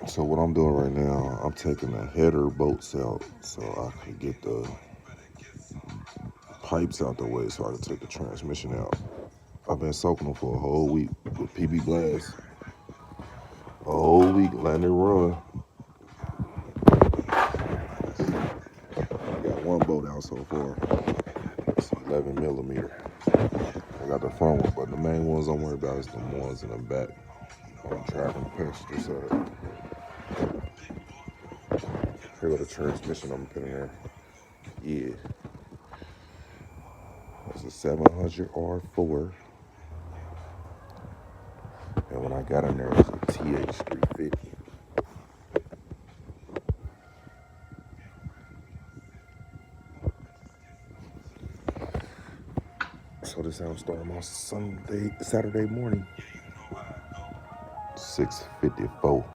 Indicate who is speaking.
Speaker 1: So what I'm doing right now, I'm taking the header bolts out so I can get the pipes out the way so I can take the transmission out. I've been soaking them for a whole week with PB Blast. A whole week letting it run. I got one bolt out so far. It's 11 millimeter. I got the front one, but the main ones I'm worried about is the ones in the back. I'm driving the passenger side. Here go the transmission I'm putting in there. Yeah. It's a 700 R4. And when I got in there, it was a TH350. So this is how I'm starting my Saturday morning. 6:54.